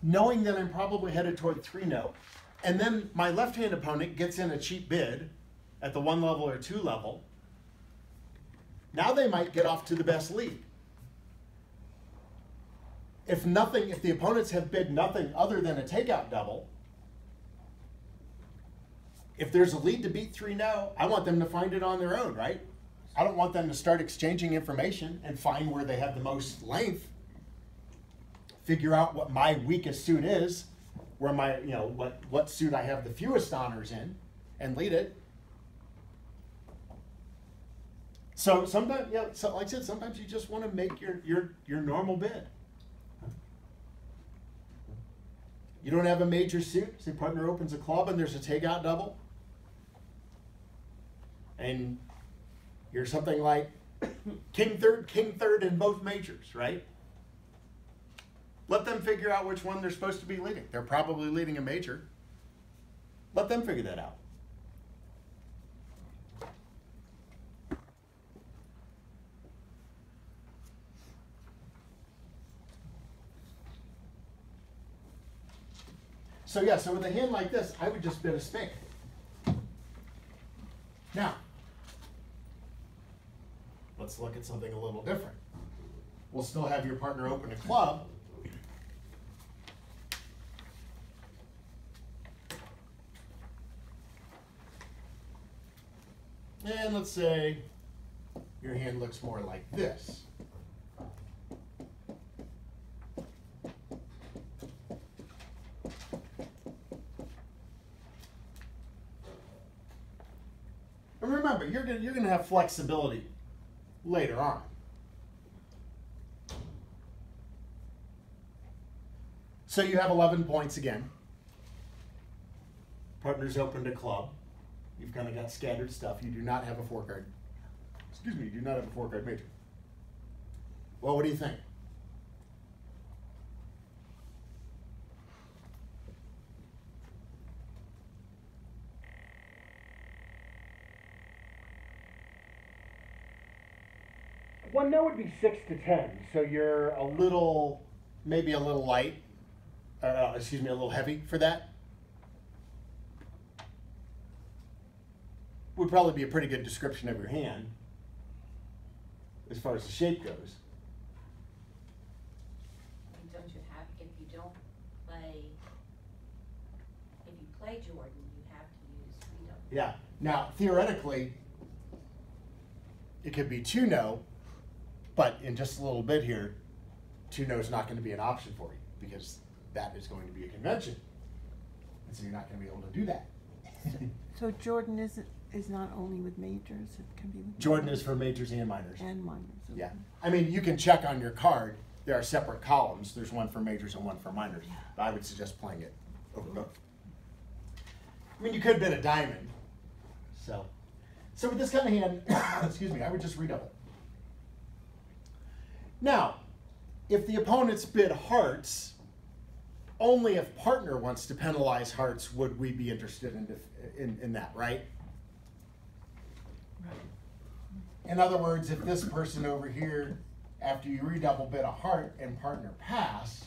knowing that I'm probably headed toward 3-no. And then my left-hand opponent gets in a cheap bid at the 1 level or 2 level. Now they might get off to the best lead. If the opponents have bid nothing other than a takeout double, if there's a lead to beat 3-no, I want them to find it on their own, right? I don't want them to start exchanging information and find where they have the most length, figure out what my weakest suit is, where my, what suit I have the fewest honors in, and lead it. So sometimes, so like I said, sometimes you just want to make your normal bid. You don't have a major suit, say partner opens a club and there's a takeout double. And you're something like king third in both majors, right? Let them figure out which one they're supposed to be leading. They're probably leading a major. Let them figure that out. So yeah, so with a hand like this, I would just bid a spade. Now, let's look at something a little different. We'll still have your partner open a club. And let's say your hand looks more like this. And remember, you're going to have flexibility later on. So you have 11 points again. Partner's opened a club. You've kind of got scattered stuff. You do not have a 4-card. Excuse me, you do not have a 4-card major. Well, what do you think? One no would be 6 to 10, so you're a little, maybe a little light, excuse me, a little heavy for that. Would probably be a pretty good description of your hand as far as the shape goes. Don't you have, if you play Jordan, you have to use Redoubles. Yeah. Now, theoretically, it could be 2-no, but in just a little bit here, 2-no is not going to be an option for you because that is going to be a convention. And so you're not going to be able to do that. So Jordan is not only with majors, it can be with Jordan is for majors and minors. and minors. Okay. Yeah. I mean, you can check on your card. There are separate columns. There's one for majors and one for minors. But I would suggest playing it over both. I mean, you could bid a diamond. So with this kind of hand, excuse me, I would just redouble. Now, if the opponent's bid hearts, only if partner wants to penalize hearts would we be interested in that, right? In other words, if this person over here, after you redouble bid a heart and partner passed,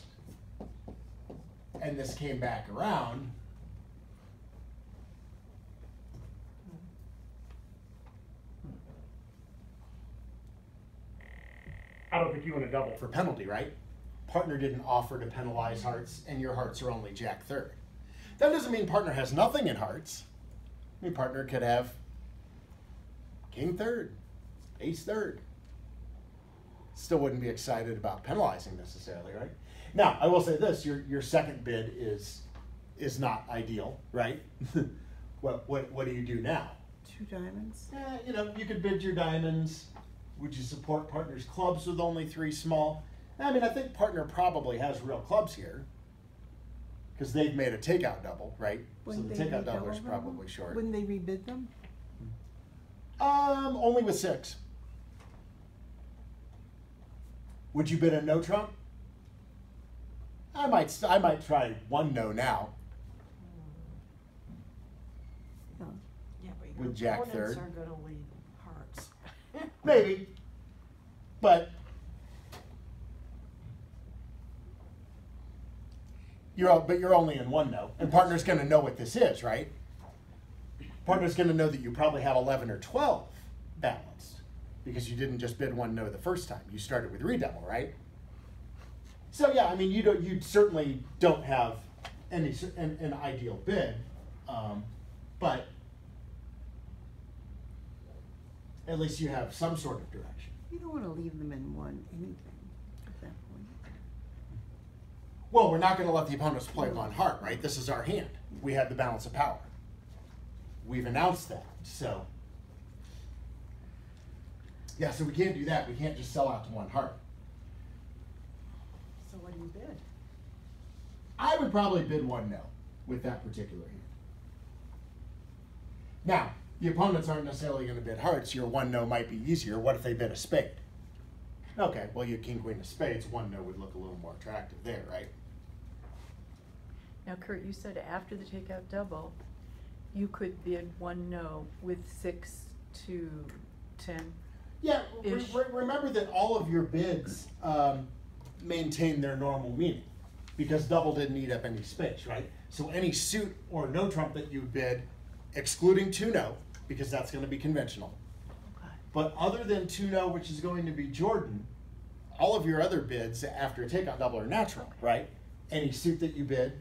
and this came back around, I don't think you want to double for penalty, right? Partner didn't offer to penalize hearts, and your hearts are only jack third. That doesn't mean partner has nothing in hearts. I mean, partner could have king third, ace third. Still wouldn't be excited about penalizing necessarily, right? Now, I will say this: your second bid is not ideal, right? What do you do now? 2 diamonds. You could bid your diamonds. Would you support partner's clubs with only 3 small? I mean, I think partner probably has real clubs here because they've made a takeout double, right? Wouldn't so the takeout they double is redouble probably them? short. Wouldn't they rebid them? Only with 6. Would you bid a no trump? I might try 1 no now. No. Yeah, but your With jack opponents third. are going to lead hearts. Maybe, but But you're only in one no, and partner's going to know what this is, right? Partner's going to know that you probably have 11 or 12 balanced because you didn't just bid one no the first time. You started with redouble, right? So yeah, I mean, you certainly don't have an ideal bid, but at least you have some sort of direction. You don't want to leave them in one anything at that point. Well, we're not going to let the opponents play upon heart, right? This is our hand. We have the balance of power. We've announced that, so. Yeah, so we can't do that. We can't just sell out to one heart. So what do you bid? I would probably bid one no with that particular hand. Now, the opponents aren't necessarily going to bid hearts. Your one no might be easier. What if they bid a spade? Okay, well, you king, queen of spades, one no would look a little more attractive there, right? Now, Kurt, you said after the takeout double, you could bid one no with 6 to 10. Yeah, Ish. remember that all of your bids maintain their normal meaning because double didn't eat up any space, right? So any suit or no trump that you bid, excluding 2 no, because that's going to be conventional. Okay. But other than 2 no, which is going to be Jordan, all of your other bids after a takeout double are natural, right? Any suit that you bid.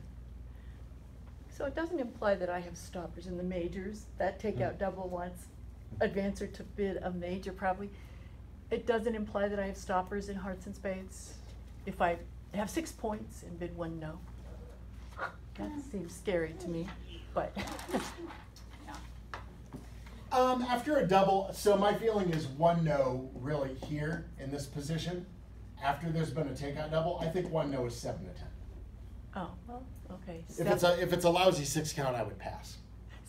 So it doesn't imply that I have stoppers in the majors. That takeout double wants advancer to bid a major probably. It doesn't imply that I have stoppers in hearts and spades. If I have 6 points and bid one no. That seems scary to me, but. After a double, so my feeling is one no really here in this position. After there's been a takeout double, I think one no is 7 to 10. Oh, well, okay. If it's a lousy 6 count, I would pass.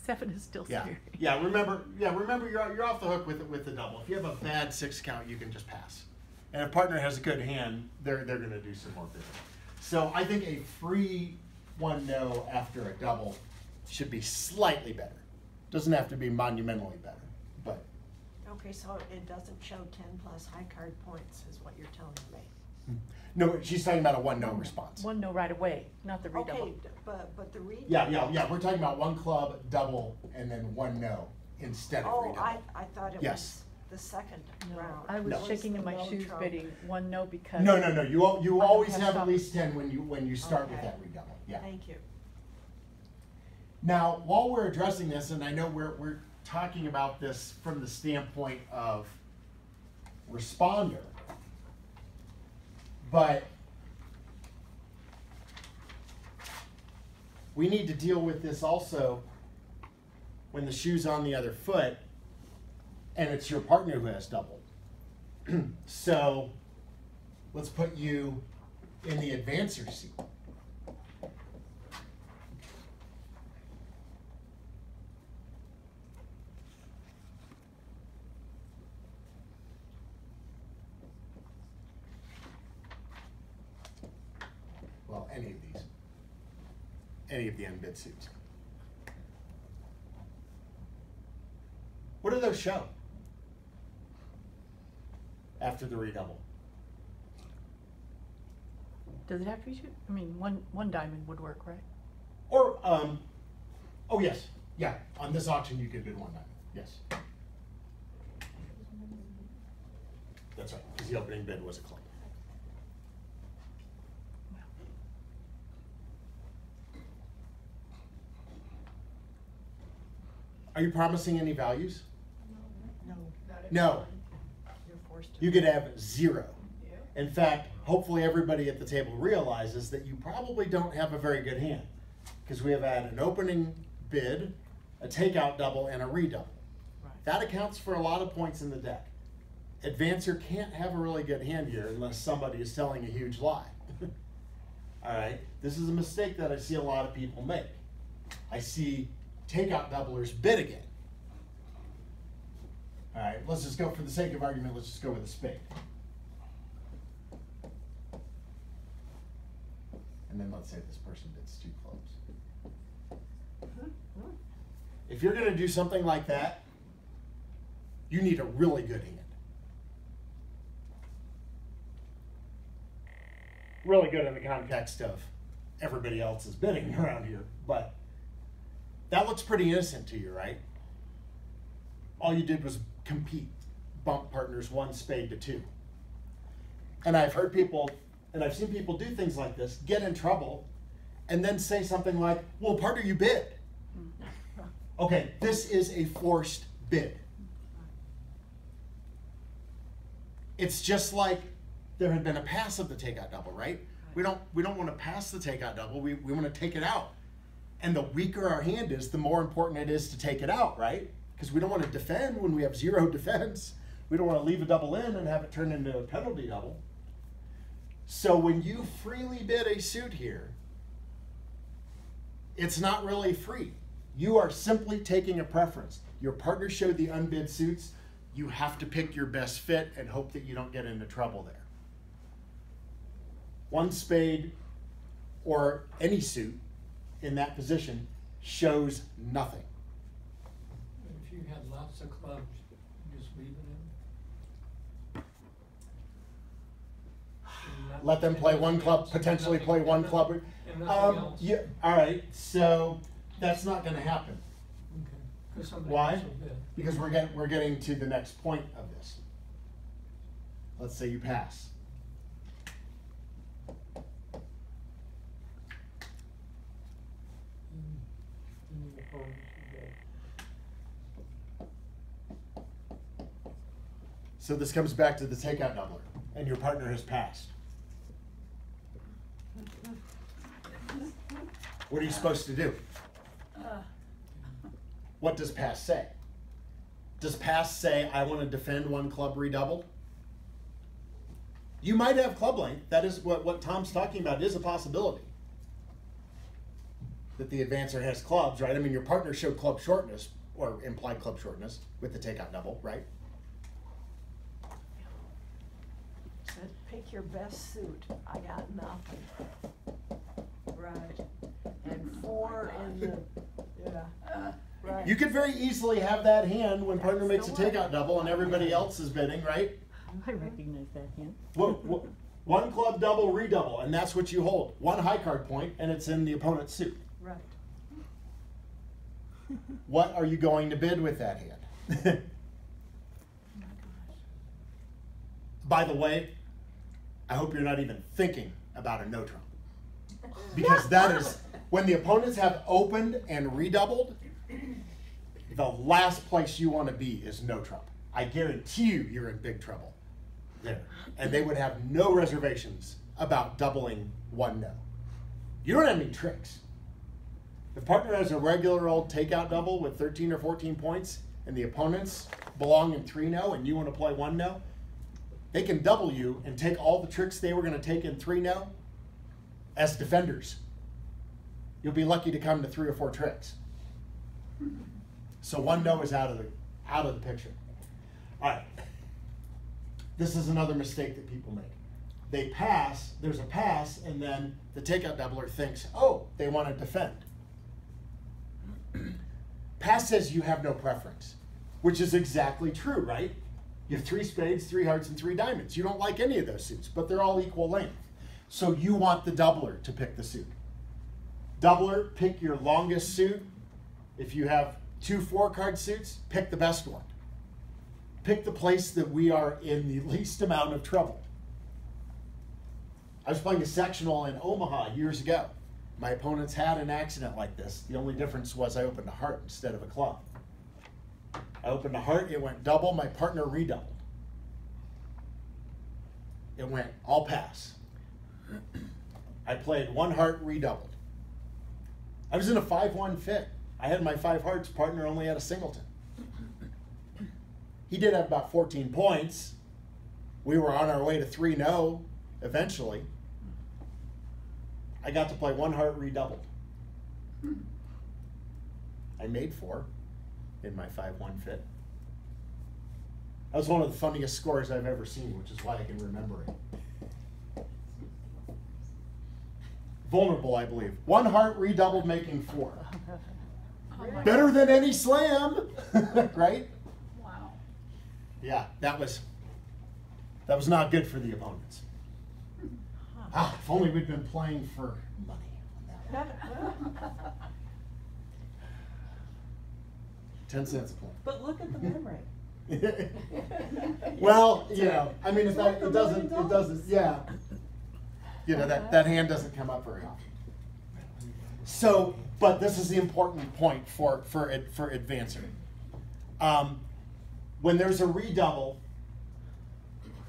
7 is still Yeah, scary. yeah. Remember, you're off the hook with the double. If you have a bad 6 count, you can just pass. And if partner has a good hand, they're going to do some more bidding. So I think a free one no after a double should be slightly better. Doesn't have to be monumentally better, but. Okay, so it doesn't show 10 plus high card points is what you're telling me. No, she's talking about a one no response. One no right away, not the redouble. Okay, but the redouble. Yeah. We're talking about one club, double, and then one no instead of Oh, redouble. I thought it Yes. was the second No, round. I was No. shaking in my Low shoes trump. bidding one no because. No. You I always don't have have at least 10 when you start with Okay. that redouble. Yeah. Thank you. Now, while we're addressing this, and I know we're talking about this from the standpoint of responder, but we need to deal with this also when the shoe's on the other foot and it's your partner who has double. So let's put you in the advancer seat. Well, any of these. Any of the n-bid suits. What do those show after the redouble? Does it have to be two? I mean, one diamond would work, right? Or, oh yes, yeah, on this auction you could bid one diamond, yes. That's right, because the opening bid was a club. Are you promising any values? No. No. You're forced to. You could have 0. In fact, hopefully everybody at the table realizes that you probably don't have a very good hand because we have had an opening bid, a takeout double, and a redouble. Right. That accounts for a lot of points in the deck. Advancer can't have a really good hand here unless somebody is telling a huge lie. All right, this is a mistake that I see a lot of people make. I see takeout doublers bid again. All right, let's just go, for the sake of argument, let's just go with a spade. And then let's say this person bids 2 clubs. If you're going to do something like that, you need a really good hand. Really good in the context of everybody else is bidding around here. But that looks pretty innocent to you, right? All you did was compete, bump partners 1 spade to 2. And I've heard people, and I've seen people do things like this, get in trouble, and then say something like, well, partner, you bid. Okay, this is a forced bid. It's just like there had been a pass of the takeout double, right? We don't want to pass the takeout double, we want to take it out. And the weaker our hand is, the more important it is to take it out, right? Because we don't want to defend when we have 0 defense. We don't want to leave a double in and have it turn into a penalty double. So when you freely bid a suit here, it's not really free. You are simply taking a preference. Your partner showed the unbid suits. You have to pick your best fit and hope that you don't get into trouble there. 1 spade or any suit in that position shows nothing. If you had lots of clubs, you just leave it in? Let them play 1 club, potentially play 1 club. And nothing else? Yeah, all right, so that's not going to happen. Okay. 'Cause somebody Why? else will bid. Because we're getting to the next point of this. Let's say you pass. And the opponent will bid. So this comes back to the takeout doubler, and your partner has passed. What are you supposed to do? What does pass say? Does pass say, I want to defend 1 club redoubled? You might have club length. That is what Tom's talking about is a possibility. That the advancer has clubs, right? I mean, your partner showed club shortness, or implied club shortness, with the takeout double, right? Said, pick your best suit. I got nothing. Right. And 4 in the, yeah. Right. You could very easily have that hand when partner makes a That's the way. takeout double and everybody else is bidding, right? I recognize that hand. 1 club double, redouble, and that's what you hold. 1 high card point, and it's in the opponent's suit. Right. What are you going to bid with that hand? Oh my gosh. By the way, I hope you're not even thinking about a no trump. Because that is, when the opponents have opened and redoubled, the last place you want to be is no trump. I guarantee you're in big trouble there. And they would have no reservations about doubling 1 no. You don't have any tricks. If partner has a regular old takeout double with 13 or 14 points and the opponents belong in 3 no and you want to play 1 no, they can double you and take all the tricks they were going to take in 3 no as defenders. You'll be lucky to come to 3 or 4 tricks. So 1 no is out of the picture. All right. This is another mistake that people make. They pass, there's a pass, and then the takeout doubler thinks, oh, they want to defend. Pass says you have no preference, which is exactly true, right? You have 3 spades, 3 hearts, and 3 diamonds. You don't like any of those suits, but they're all equal length. So you want the doubler to pick the suit. Doubler, pick your longest suit. If you have 2 4-card suits, pick the best one. Pick the place that we are in the least amount of trouble. I was playing a sectional in Omaha years ago. My opponents had an accident like this. The only difference was I opened a heart instead of a club. I opened a heart, it went double, my partner redoubled. It went all pass. I played 1 heart, redoubled. I was in a 5-1 fit. I had my 5 hearts, partner only had a singleton. He did have about 14 points. We were on our way to 3 no eventually. I got to play 1 heart, redoubled. I made 4 in my 5-1 fit. That was one of the funniest scores I've ever seen, which is why I can remember it. Vulnerable, I believe. 1 heart, redoubled, making 4. Better than any slam, right? Wow. Yeah, that was not good for the opponents. Ah, if only we'd been playing for money. 10 cents a point. But look at the memory. Well, you know, I mean, if It's that, worth it $1 doesn't, million. yeah. You know, that hand doesn't come up very often. So, but this is the important point for advancer. When there's a redouble,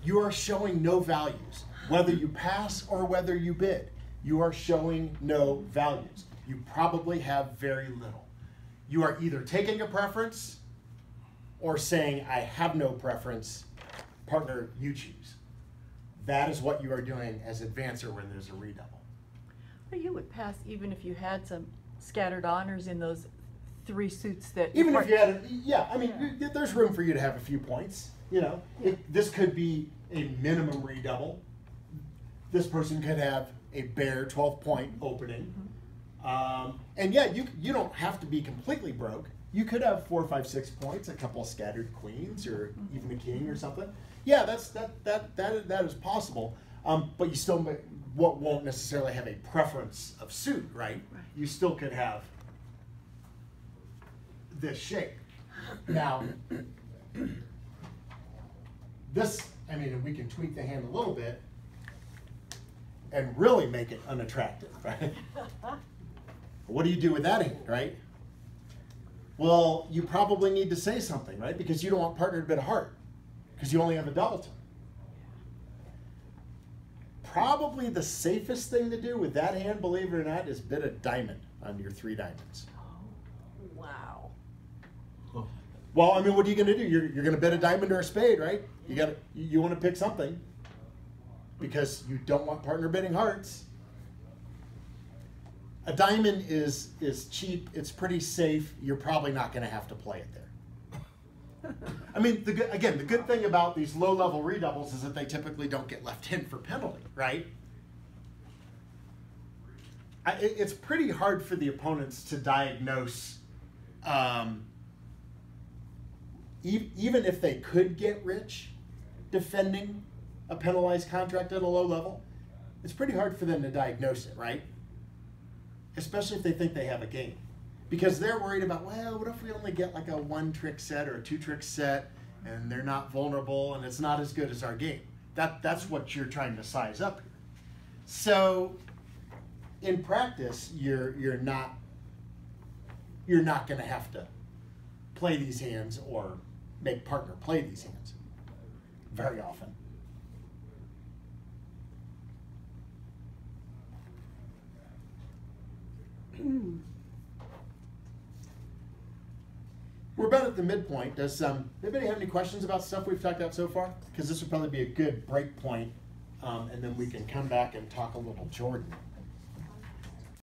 you are showing no values. Whether you pass or whether you bid, you are showing no values. You probably have very little. You are either taking a preference or saying, I have no preference, partner, you choose. That is what you are doing as advancer when there's a redouble. But you would pass even if you had some scattered honors in those 3 suits that. Even if you had, yeah, I mean, there's room for you to have a few points. You know, this could be a minimum redouble. This person could have a bare 12-point opening. And yeah, you don't have to be completely broke. You could have 4, 5, 6 points, a couple of scattered queens, or even a king or something. Yeah, that is possible. But you still won't necessarily have a preference of suit, right? You still could have this shape. Now, this, I mean, we can tweak the hand a little bit and really make it unattractive, right? What do you do with that hand, right? Well, you probably need to say something, right? Because you don't want partner to bid a heart, because you only have a doubleton. Probably the safest thing to do with that hand, believe it or not, is bid a diamond on your 3 diamonds. Wow. Well, I mean, what are you going to do? You're going to bid a diamond or a spade, right? You want to pick something because you don't want partner bidding hearts. A diamond is cheap. It's pretty safe. You're probably not going to have to play it there. I mean, the good thing about these low-level redoubles is that they typically don't get left in for penalty, right? It's pretty hard for the opponents to diagnose, even if they could get rich defending a penalized contract at a low level, it's pretty hard for them to diagnose it, right? Especially if they think they have a game. Because they're worried about, well, what if we only get like a 1-trick set or a 2-trick set and they're not vulnerable and it's not as good as our game. That's what you're trying to size up here. So in practice, you're not going to have to play these hands or make partner play these hands very often. We're about at the midpoint. Does anybody have any questions about stuff we've talked about so far? Because this would probably be a good break point, and then we can come back and talk a little Jordan.